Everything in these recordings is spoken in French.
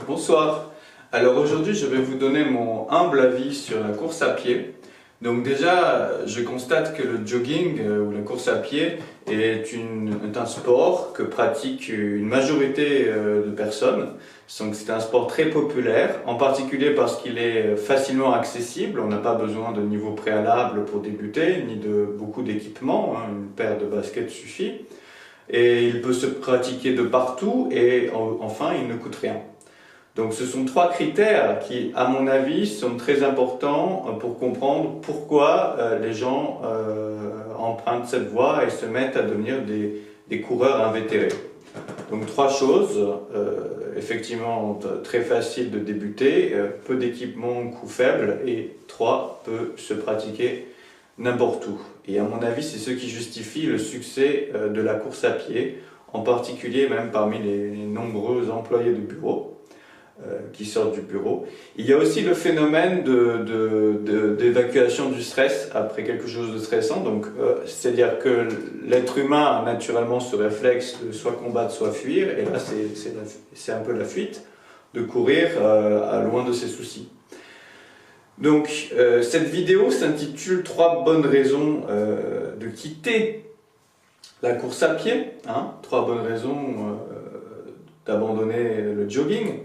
Bonsoir. Alors aujourd'hui, je vais vous donner mon humble avis sur la course à pied. Donc déjà, je constate que le jogging ou la course à pied est un sport que pratiquent une majorité de personnes. Donc c'est un sport très populaire, en particulier parce qu'il est facilement accessible. On n'a pas besoin de niveau préalable pour débuter, ni de beaucoup d'équipements. Une paire de baskets suffit. Et il peut se pratiquer de partout et enfin, il ne coûte rien. Donc ce sont trois critères qui, à mon avis, sont très importants pour comprendre pourquoi les gens empruntent cette voie et se mettent à devenir des coureurs invétérés. Donc trois choses, effectivement très facile de débuter, peu d'équipement, coût faible, et trois, peut se pratiquer n'importe où. Et à mon avis, c'est ce qui justifie le succès de la course à pied, en particulier même parmi les nombreux employés de bureau qui sortent du bureau. Il y a aussi le phénomène d'évacuation du stress après quelque chose de stressant. Donc, c'est-à-dire que l'être humain a naturellement ce réflexe de soit combattre, soit fuir. Et là, c'est un peu la fuite, de courir à loin de ses soucis. Donc, cette vidéo s'intitule « 3 bonnes raisons de quitter la course à pied ». 3 bonnes raisons d'abandonner le jogging.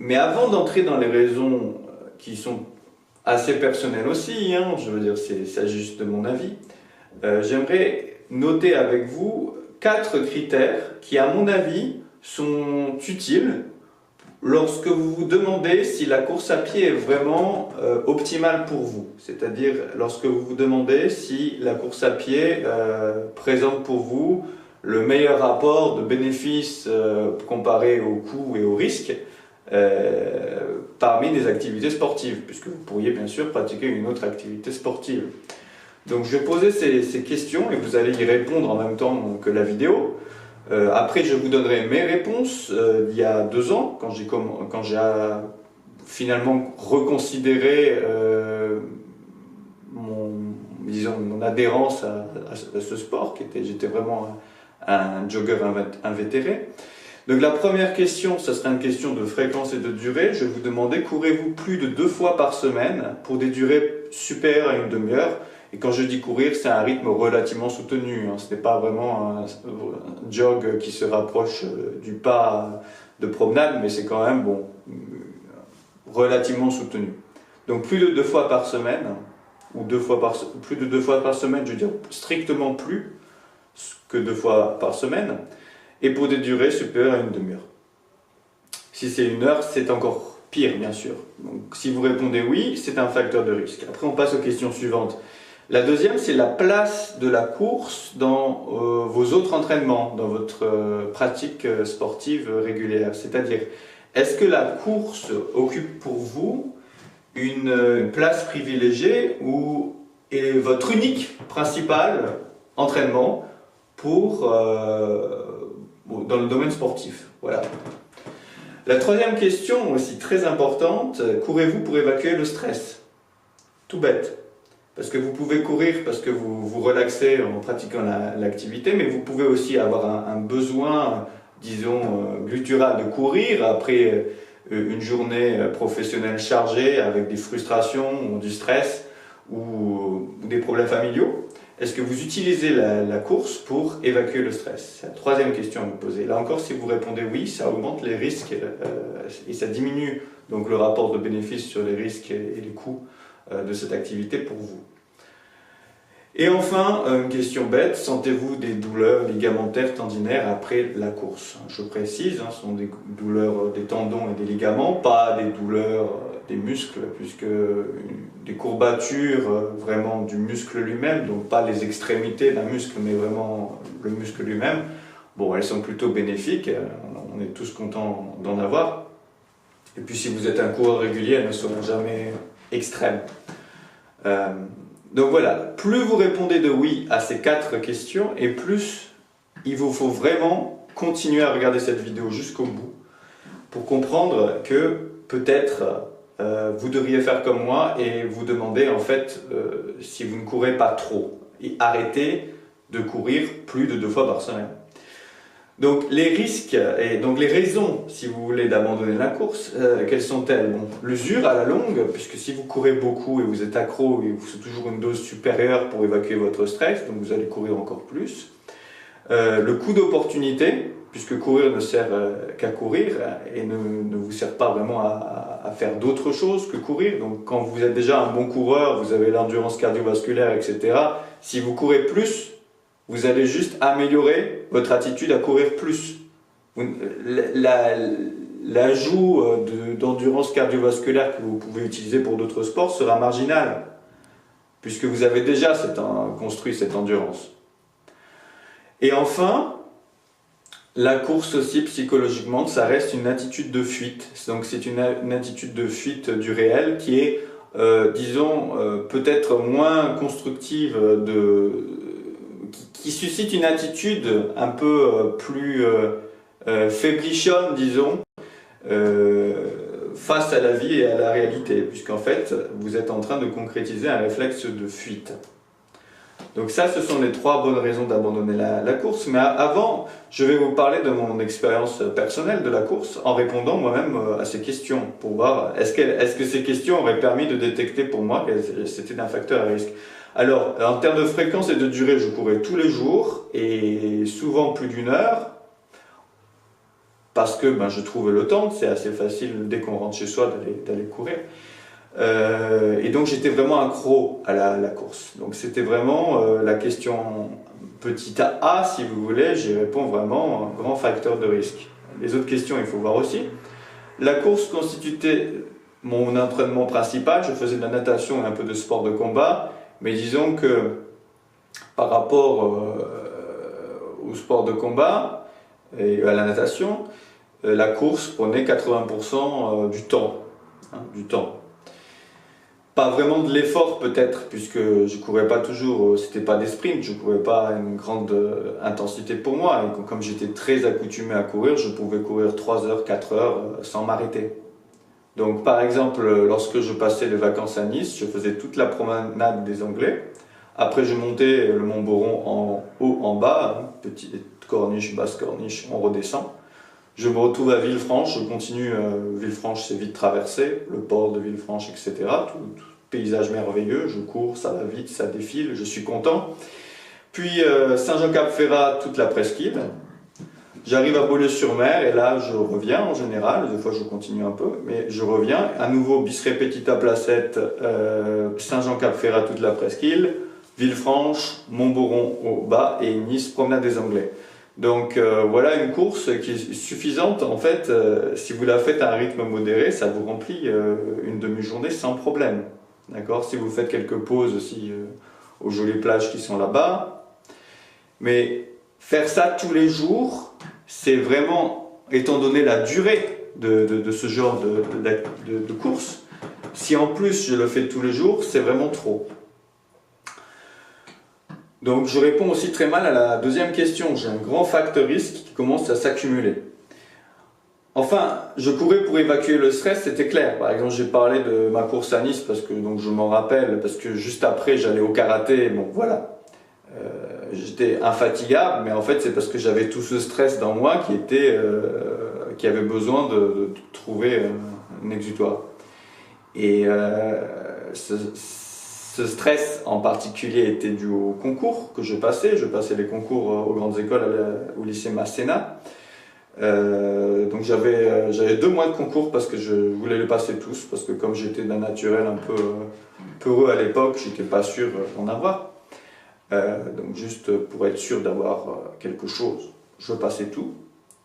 Mais avant d'entrer dans les raisons qui sont assez personnelles aussi, je veux dire, c'est juste de mon avis, j'aimerais noter avec vous 4 critères qui, à mon avis, sont utiles lorsque vous vous demandez si la course à pied est vraiment optimale pour vous. C'est-à-dire lorsque vous vous demandez si la course à pied présente pour vous le meilleur rapport de bénéfices comparé au coût et au risque parmi des activités sportives, puisque vous pourriez bien sûr pratiquer une autre activité sportive. Donc je vais poser ces questions et vous allez y répondre en même temps que la vidéo. Après je vous donnerai mes réponses il y a 2 ans, quand j'ai finalement reconsidéré mon adhérence à ce sport, j'étais vraiment un jogger invétéré. Donc la première question, ce sera une question de fréquence et de durée. Je vais vous demander, courez-vous plus de 2 fois par semaine pour des durées supérieures à une demi-heure? Et quand je dis courir, c'est un rythme relativement soutenu. Ce n'est pas vraiment un jog qui se rapproche du pas de promenade, mais c'est quand même relativement soutenu. Donc plus de 2 fois par semaine, ou plus de 2 fois par semaine, je veux dire strictement plus que 2 fois par semaine, et pour des durées supérieures à une demi-heure. Si c'est 1 heure, c'est encore pire, bien sûr. Donc, si vous répondez oui, c'est un facteur de risque. Après, on passe aux questions suivantes. La deuxième, c'est la place de la course dans vos autres entraînements, dans votre pratique sportive régulière. C'est-à-dire, est-ce que la course occupe pour vous une place privilégiée ou est votre unique principal entraînement dans le domaine sportif? Voilà. La troisième question, aussi très importante, courez-vous pour évacuer le stress? Tout bête. Parce que vous pouvez courir parce que vous vous relaxez en pratiquant l'activité, mais vous pouvez aussi avoir un besoin, disons, guttural de courir après une journée professionnelle chargée avec des frustrations, ou du stress ou des problèmes familiaux. Est-ce que vous utilisez la course pour évacuer le stress? C'est la troisième question à vous poser. Là encore, si vous répondez oui, ça augmente les risques et ça diminue donc le rapport de bénéfice sur les risques et les coûts de cette activité pour vous. Et enfin, une question bête, sentez-vous des douleurs ligamentaires, tendinaires après la course? Je précise, ce sont des douleurs des tendons et des ligaments, pas des douleurs des muscles, puisque des courbatures vraiment du muscle lui-même, donc pas les extrémités d'un muscle, mais vraiment le muscle lui-même, elles sont plutôt bénéfiques, on est tous contents d'en avoir. Et puis si vous êtes un coureur régulier, elles ne seront jamais extrêmes. Donc voilà, plus vous répondez de oui à ces 4 questions, et plus il vous faut vraiment continuer à regarder cette vidéo jusqu'au bout pour comprendre que peut-être vous devriez faire comme moi et vous demander en fait si vous ne courez pas trop et arrêter de courir plus de 2 fois par semaine. Donc les risques et donc les raisons, si vous voulez, d'abandonner la course, quelles sont-elles? Bon, l'usure à la longue, puisque si vous courez beaucoup et vous êtes accro, il vous faut toujours une dose supérieure pour évacuer votre stress, donc vous allez courir encore plus. Le coût d'opportunité, puisque courir ne sert qu'à courir et ne vous sert pas vraiment à faire d'autres choses que courir. Donc quand vous êtes déjà un bon coureur, vous avez l'endurance cardiovasculaire, etc. Si vous courez plus, vous allez juste améliorer votre attitude à courir plus. L'ajout d'endurance cardiovasculaire que vous pouvez utiliser pour d'autres sports sera marginal, puisque vous avez déjà construit cette endurance. Et enfin, la course aussi, psychologiquement, ça reste une attitude de fuite. Donc c'est une attitude de fuite du réel qui est, disons, peut-être moins constructive, qui suscite une attitude un peu plus faiblichonne, disons, face à la vie et à la réalité, puisqu'en fait, vous êtes en train de concrétiser un réflexe de fuite. Donc ça, ce sont les 3 bonnes raisons d'abandonner la course. Mais avant, je vais vous parler de mon expérience personnelle de la course en répondant moi-même à ces questions pour voir est-ce que ces questions auraient permis de détecter pour moi que c'était un facteur à risque. Alors, en termes de fréquence et de durée, je courais tous les jours et souvent plus d'1 heure parce que je trouvais le temps, c'est assez facile dès qu'on rentre chez soi d'aller courir. Et donc j'étais vraiment accro à la course. Donc c'était vraiment la question petit a, si vous voulez, j'y réponds vraiment un grand facteur de risque. Les autres questions, il faut voir aussi. La course constituait mon entraînement principal, je faisais de la natation et un peu de sport de combat, mais disons que par rapport au sport de combat et à la natation, la course prenait 80% du temps. Pas vraiment de l'effort peut-être, puisque je courais pas toujours, c'était pas des sprints, je courais pas à une grande intensité pour moi. Et comme j'étais très accoutumé à courir, je pouvais courir 3 heures, 4 heures sans m'arrêter. Donc par exemple, lorsque je passais les vacances à Nice, je faisais toute la promenade des Anglais. Après je montais le Mont Boron en haut, en bas, petite corniche, basse corniche, on redescend. Je me retrouve à Villefranche, je continue, Villefranche c'est vite traversé, le port de Villefranche, etc. Tout paysage merveilleux, je cours, ça va vite, ça défile, je suis content. Puis Saint-Jean-Cap-Ferrat, toute la presqu'île. J'arrive à Beaulieu-sur-Mer et là je reviens en général, des fois je continue un peu, mais je reviens, à nouveau bis repetita placette, Saint-Jean-Cap-Ferrat, toute la presqu'île, Villefranche, Montboron au bas et Nice, promenade des Anglais. Donc voilà une course qui est suffisante, en fait, si vous la faites à un rythme modéré, ça vous remplit une demi-journée sans problème. D'accord? Si vous faites quelques pauses aussi aux jolies plages qui sont là-bas. Mais faire ça tous les jours, c'est vraiment, étant donné la durée de ce genre de course, si en plus je le fais tous les jours, c'est vraiment trop. Donc je réponds aussi très mal à la deuxième question. J'ai un grand facteur risque qui commence à s'accumuler. Enfin, je courais pour évacuer le stress, c'était clair. Par exemple, j'ai parlé de ma course à Nice parce que donc je m'en rappelle, parce que juste après j'allais au karaté. Bon, voilà, j'étais infatigable, mais en fait c'est parce que j'avais tout ce stress dans moi qui avait besoin de trouver un exutoire. Et ce stress en particulier était dû au concours que je passais. Je passais les concours aux grandes écoles au lycée Masséna. Donc j'avais 2 mois de concours parce que je voulais les passer tous, parce que comme j'étais d'un naturel un peu peureux à l'époque, j'étais pas sûr d'en avoir. Donc juste pour être sûr d'avoir quelque chose, je passais tout.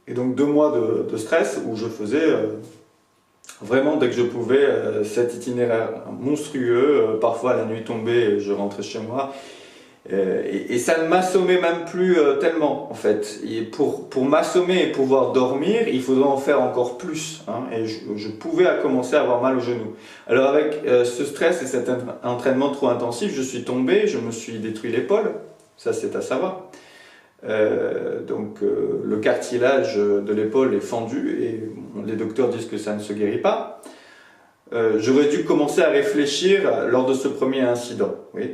Et donc 2 mois de stress où je faisais vraiment dès que je pouvais cet itinéraire monstrueux. Parfois la nuit tombée, je rentrais chez moi. Et ça ne m'assommait même plus tellement en fait. Et pour m'assommer et pouvoir dormir, il faudrait en faire encore plus. Et je pouvais commencer à avoir mal aux genoux. Alors avec ce stress et cet entraînement trop intensif, je suis tombé, je me suis détruit l'épaule. Ça c'est à savoir. Donc le cartilage de l'épaule est fendu et les docteurs disent que ça ne se guérit pas. J'aurais dû commencer à réfléchir lors de ce premier incident. Oui.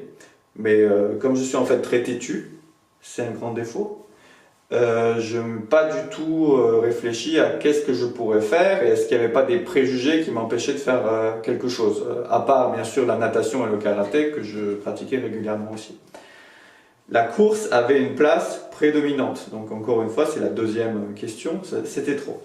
Mais comme je suis en fait très têtu, c'est un grand défaut, je n'ai pas du tout réfléchi à qu'est-ce que je pourrais faire et est-ce qu'il n'y avait pas des préjugés qui m'empêchaient de faire quelque chose, à part bien sûr la natation et le karaté que je pratiquais régulièrement aussi. La course avait une place prédominante, donc encore une fois c'est la deuxième question, c'était trop.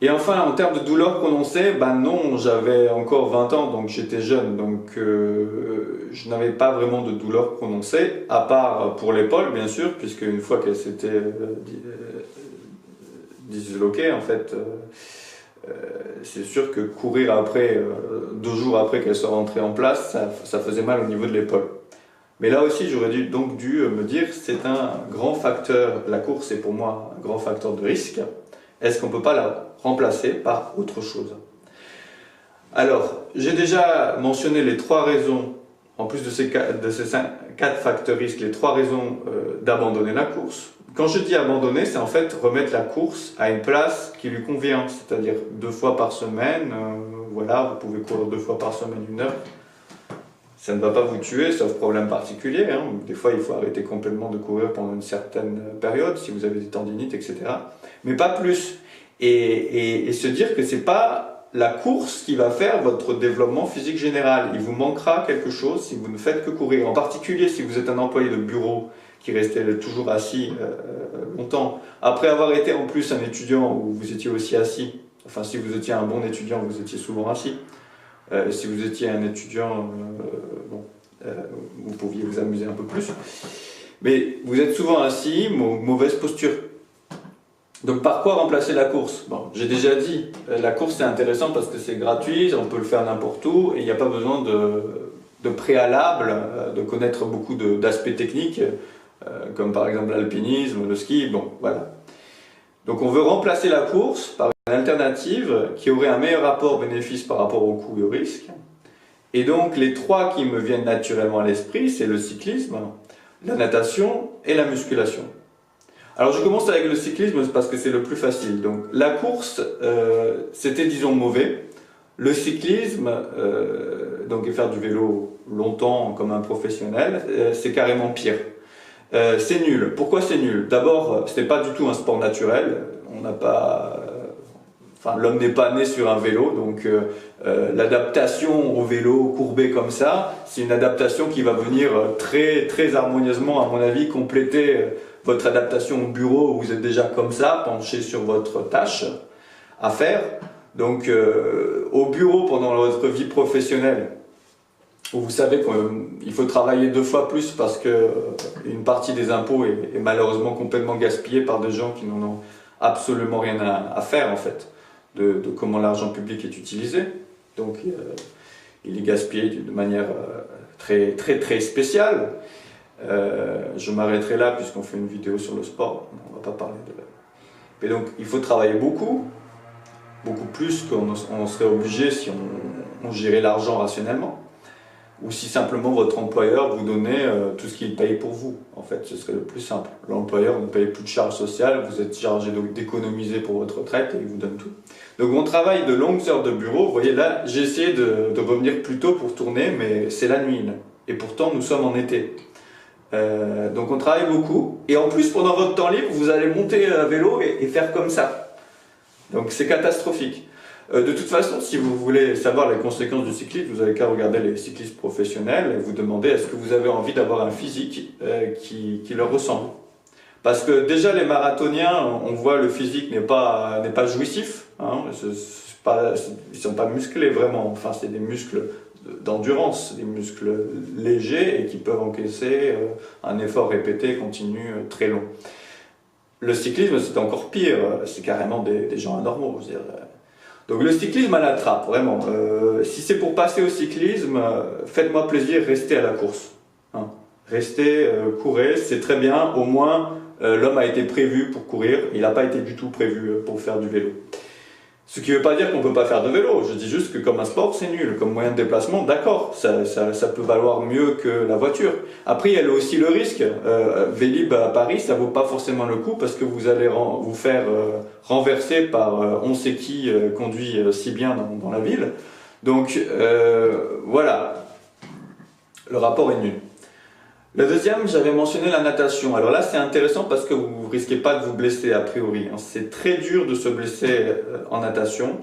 Et enfin, en termes de douleur prononcée, ben non, j'avais encore 20 ans, donc j'étais jeune, donc je n'avais pas vraiment de douleur prononcée, à part pour l'épaule, bien sûr, puisque une fois qu'elle s'était disloquée, en fait, c'est sûr que courir après, 2 jours après qu'elle soit rentrée en place, ça faisait mal au niveau de l'épaule. Mais là aussi, j'aurais donc dû me dire, c'est un grand facteur, la course est pour moi un grand facteur de risque. Est-ce qu'on ne peut pas la remplacer par autre chose? Alors, j'ai déjà mentionné les 3 raisons, en plus de ces 4 facteurs risques, les 3 raisons d'abandonner la course. Quand je dis abandonner, c'est en fait remettre la course à une place qui lui convient, c'est-à-dire 2 fois par semaine, voilà, vous pouvez courir 2 fois par semaine 1 heure. Ça ne va pas vous tuer, sauf problème particulier. Hein. Des fois, il faut arrêter complètement de courir pendant une certaine période, si vous avez des tendinites, etc. Mais pas plus. Et se dire que c'est pas la course qui va faire votre développement physique général. Il vous manquera quelque chose si vous ne faites que courir. En particulier, si vous êtes un employé de bureau qui restait toujours assis longtemps. Après avoir été en plus un étudiant où vous étiez aussi assis, enfin si vous étiez un bon étudiant, vous étiez souvent assis. Si vous étiez un étudiant, vous pouviez vous amuser un peu plus. Mais vous êtes souvent assis, mauvaise posture. Donc par quoi remplacer la course? Bon, j'ai déjà dit, la course c'est intéressant parce que c'est gratuit, on peut le faire n'importe où et il n'y a pas besoin de préalable, de connaître beaucoup d'aspects techniques, comme par exemple l'alpinisme, le ski, bon voilà. Donc on veut remplacer la course par une alternative qui aurait un meilleur rapport bénéfice par rapport au coût et au risque. Et donc les 3 qui me viennent naturellement à l'esprit, c'est le cyclisme, la natation et la musculation. Alors je commence avec le cyclisme parce que c'est le plus facile. Donc la course, c'était disons mauvais. Le cyclisme, donc et faire du vélo longtemps comme un professionnel, c'est carrément pire. C'est nul. Pourquoi c'est nul? D'abord, ce n'est pas du tout un sport naturel. On n'a pas, enfin, l'homme n'est pas né sur un vélo, donc l'adaptation au vélo courbé comme ça, c'est une adaptation qui va venir très très harmonieusement, à mon avis, compléter votre adaptation au bureau où vous êtes déjà comme ça, penché sur votre tâche à faire. Donc au bureau pendant votre vie professionnelle, où vous savez qu'il faut travailler 2 fois plus parce que une partie des impôts est malheureusement complètement gaspillée par des gens qui n'en ont absolument rien à faire en fait de comment l'argent public est utilisé. Donc il est gaspillé de manière très très très spéciale. Je m'arrêterai là puisqu'on fait une vidéo sur le sport, on ne va pas parler de... Et donc il faut travailler beaucoup plus qu'on serait obligé si on gérait l'argent rationnellement. Ou si simplement votre employeur vous donnait tout ce qu'il paye pour vous. En fait, ce serait le plus simple. L'employeur ne paye plus de charges sociales, vous êtes chargé d'économiser pour votre retraite et il vous donne tout. Donc on travaille de longues heures de bureau. Vous voyez là, j'ai essayé de revenir plus tôt pour tourner, mais c'est la nuit. Là. Et pourtant, nous sommes en été. Donc on travaille beaucoup. Et en plus, pendant votre temps libre, vous allez monter à vélo et faire comme ça. Donc c'est catastrophique. De toute façon, si vous voulez savoir les conséquences du cyclisme, vous n'avez qu'à regarder les cyclistes professionnels et vous demander est-ce que vous avez envie d'avoir un physique qui leur ressemble. Parce que déjà les marathoniens, on voit le physique n'est pas jouissif, hein, ils ne sont pas musclés vraiment, enfin c'est des muscles d'endurance, des muscles légers et qui peuvent encaisser un effort répété, continu, très long. Le cyclisme c'est encore pire, c'est carrément des gens anormaux, je veux dire. Donc le cyclisme à la trappe, vraiment. Si c'est pour passer au cyclisme, faites-moi plaisir, restez à la course. Hein. Restez, courez, c'est très bien. Au moins, l'homme a été prévu pour courir, il n'a pas été du tout prévu pour faire du vélo. Ce qui ne veut pas dire qu'on ne peut pas faire de vélo, je dis juste que comme un sport c'est nul, comme moyen de déplacement, d'accord, ça peut valoir mieux que la voiture. Après il y a aussi le risque, Vélib à Paris ça ne vaut pas forcément le coup parce que vous allez vous faire renverser par on sait qui conduit si bien dans la ville. Donc voilà, le rapport est nul. Le deuxième, j'avais mentionné la natation. Alors là, c'est intéressant parce que vous ne risquez pas de vous blesser a priori. C'est très dur de se blesser en natation.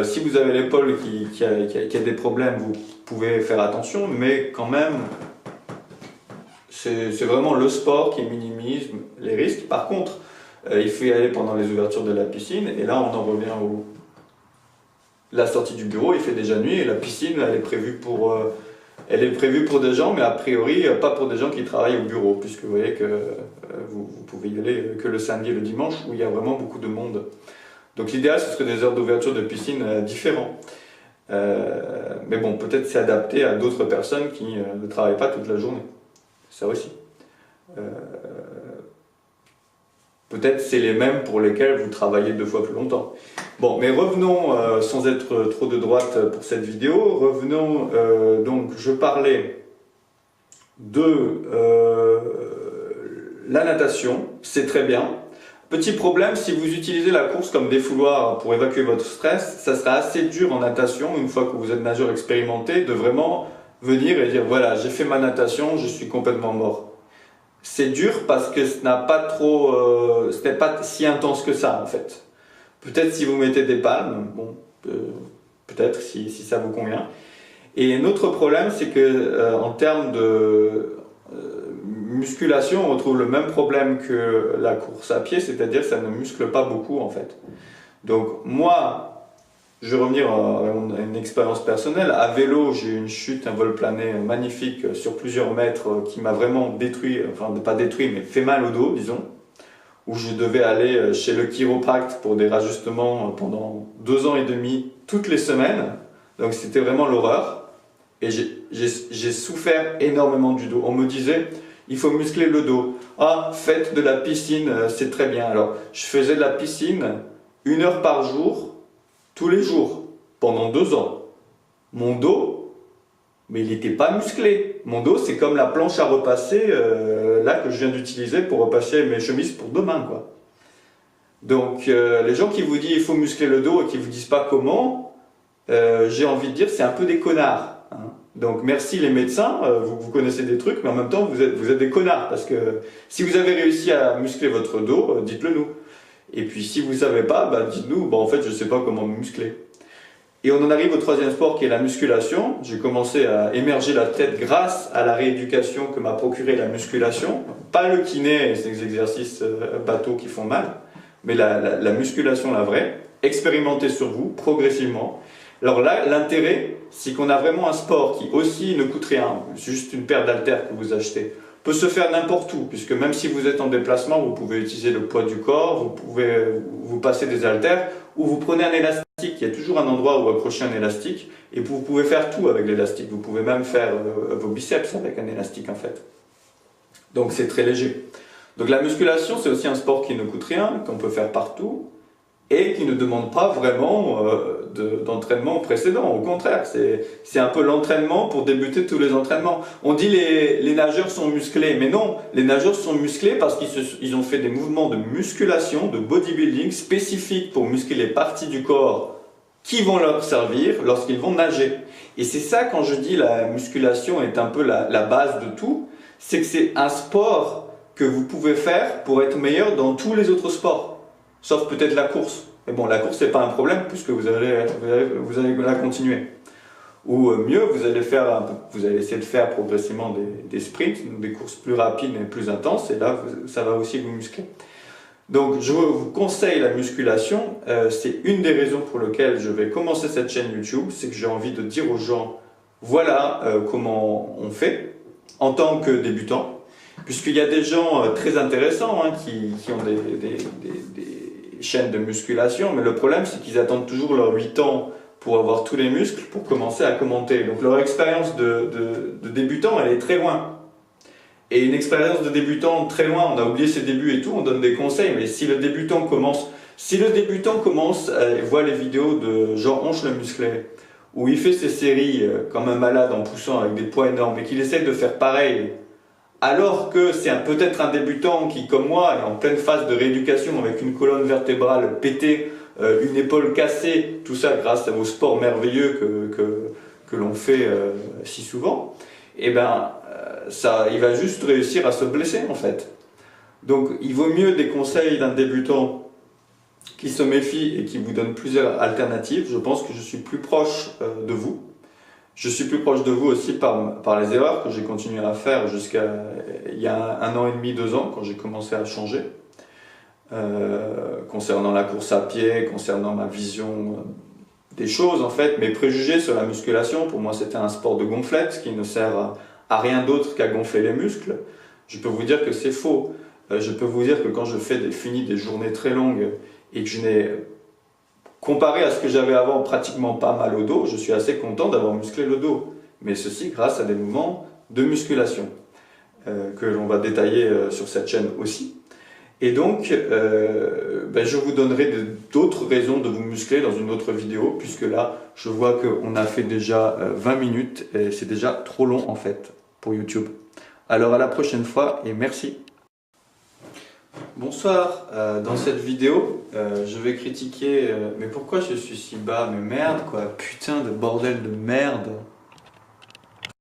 Si vous avez l'épaule qui a des problèmes, vous pouvez faire attention, mais quand même, c'est vraiment le sport qui minimise les risques. Par contre, il faut y aller pendant les ouvertures de la piscine, et là, on en revient la sortie du bureau, il fait déjà nuit, et la piscine, elle est prévue pour des gens, mais a priori pas pour des gens qui travaillent au bureau, puisque vous voyez que vous pouvez y aller que le samedi et le dimanche, où il y a vraiment beaucoup de monde. Donc l'idéal, ce serait des heures d'ouverture de piscine différentes. Mais bon, peut-être c'est adapté à d'autres personnes qui ne travaillent pas toute la journée. Ça aussi. Peut-être c'est les mêmes pour lesquels vous travaillez 2 fois plus longtemps. Bon, mais revenons, sans être trop de droite pour cette vidéo, revenons, donc je parlais de la natation, c'est très bien. Petit problème, si vous utilisez la course comme défouloir pour évacuer votre stress, ça sera assez dur en natation, une fois que vous êtes nageur expérimenté, de vraiment venir et dire voilà, j'ai fait ma natation, je suis complètement mort. C'est dur parce que ce n'est pas si intense que ça en fait. Peut-être si vous mettez des palmes, bon, peut-être si ça vous convient. Et un autre problème, c'est que en termes de musculation, on retrouve le même problème que la course à pied, c'est-à-dire que ça ne muscle pas beaucoup en fait. Donc moi, je vais revenir à une expérience personnelle. À vélo, j'ai eu une chute, un vol plané magnifique sur plusieurs mètres qui m'a vraiment détruit, enfin pas détruit, mais fait mal au dos, disons, où je devais aller chez le chiropracte pour des rajustements pendant 2 ans et demi, toutes les semaines. Donc c'était vraiment l'horreur. Et j'ai souffert énormément du dos. On me disait, il faut muscler le dos. Ah, faites de la piscine, c'est très bien. Alors, je faisais de la piscine 1 heure par jour, tous les jours, pendant 2 ans. Mon dos, mais il n'était pas musclé. Mon dos, c'est comme la planche à repasser, là, que je viens d'utiliser pour repasser mes chemises pour demain, quoi. Donc, les gens qui vous disent il faut muscler le dos et qui ne vous disent pas comment, j'ai envie de dire c'est un peu des connards. Hein. Donc, merci les médecins, vous connaissez des trucs, mais en même temps, vous êtes des connards. Parce que si vous avez réussi à muscler votre dos, dites-le nous. Et puis si vous ne savez pas, bah, dites-nous, bah, en fait je ne sais pas comment me muscler. Et on en arrive au troisième sport qui est la musculation. J'ai commencé à émerger la tête grâce à la rééducation que m'a procuré la musculation. Pas le kiné, ces exercices bateaux qui font mal, mais la musculation, la vraie. Expérimentez sur vous, progressivement. Alors là, l'intérêt, c'est qu'on a vraiment un sport qui aussi ne coûte rien, juste une paire d'haltères que vous achetez. Peut se faire n'importe où, puisque même si vous êtes en déplacement, vous pouvez utiliser le poids du corps, vous pouvez vous passer des haltères, ou vous prenez un élastique, il y a toujours un endroit où accrocher un élastique, et vous pouvez faire tout avec l'élastique, vous pouvez même faire vos biceps avec un élastique en fait. Donc c'est très léger. Donc la musculation, c'est aussi un sport qui ne coûte rien, qu'on peut faire partout, et qui ne demande pas vraiment d'entraînement précédent. Au contraire, c'est un peu l'entraînement pour débuter tous les entraînements. On dit les nageurs sont musclés, mais non, les nageurs sont musclés parce qu'ils ont fait des mouvements de musculation, de bodybuilding spécifiques pour muscler les parties du corps qui vont leur servir lorsqu'ils vont nager. Et c'est ça, quand je dis la musculation est un peu la base de tout, c'est que c'est un sport que vous pouvez faire pour être meilleur dans tous les autres sports. Sauf peut-être la course. Mais bon, la course, c'est pas un problème puisque vous allez la continuer. Ou mieux, vous allez essayer de faire progressivement des sprints, des courses plus rapides et plus intenses, et là, ça va aussi vous muscler. Donc, je vous conseille la musculation. C'est une des raisons pour lesquelles je vais commencer cette chaîne YouTube, c'est que j'ai envie de dire aux gens, voilà comment on fait en tant que débutant. Puisqu'il y a des gens très intéressants hein, qui ont des chaînes de musculation, mais le problème c'est qu'ils attendent toujours leurs 8 ans pour avoir tous les muscles pour commencer à commenter. Donc leur expérience de débutant, elle est très loin. Et une expérience de débutant très loin, on a oublié ses débuts et tout, on donne des conseils, mais si le débutant commence, voit les vidéos de Jean-Hanche le musclé, où il fait ses séries comme un malade en poussant avec des poids énormes, et qu'il essaye de faire pareil, alors que c'est peut-être un débutant qui, comme moi, est en pleine phase de rééducation avec une colonne vertébrale pétée, une épaule cassée, tout ça grâce à vos sports merveilleux que l'on fait si souvent, et ben il va juste réussir à se blesser en fait. Donc il vaut mieux des conseils d'un débutant qui se méfie et qui vous donne plusieurs alternatives. Je pense que je suis plus proche de vous. Je suis plus proche de vous aussi par les erreurs que j'ai continué à faire jusqu'à il y a 1 an et demi, 2 ans, quand j'ai commencé à changer. Concernant la course à pied, concernant ma vision des choses en fait, mes préjugés sur la musculation. Pour moi c'était un sport de gonflette qui ne sert à rien d'autre qu'à gonfler les muscles. Je peux vous dire que c'est faux. Je peux vous dire que quand je finis des journées très longues et que je n'ai, comparé à ce que j'avais avant, pratiquement pas mal au dos, je suis assez content d'avoir musclé le dos. Mais ceci grâce à des mouvements de musculation que l'on va détailler sur cette chaîne aussi. Et donc, je vous donnerai d'autres raisons de vous muscler dans une autre vidéo, puisque là, je vois qu'on a fait déjà 20 minutes, et c'est déjà trop long en fait pour YouTube. Alors à la prochaine fois, et merci. Bonsoir, dans cette vidéo, je vais critiquer... mais pourquoi je suis si bas? Mais merde quoi, putain de bordel de merde.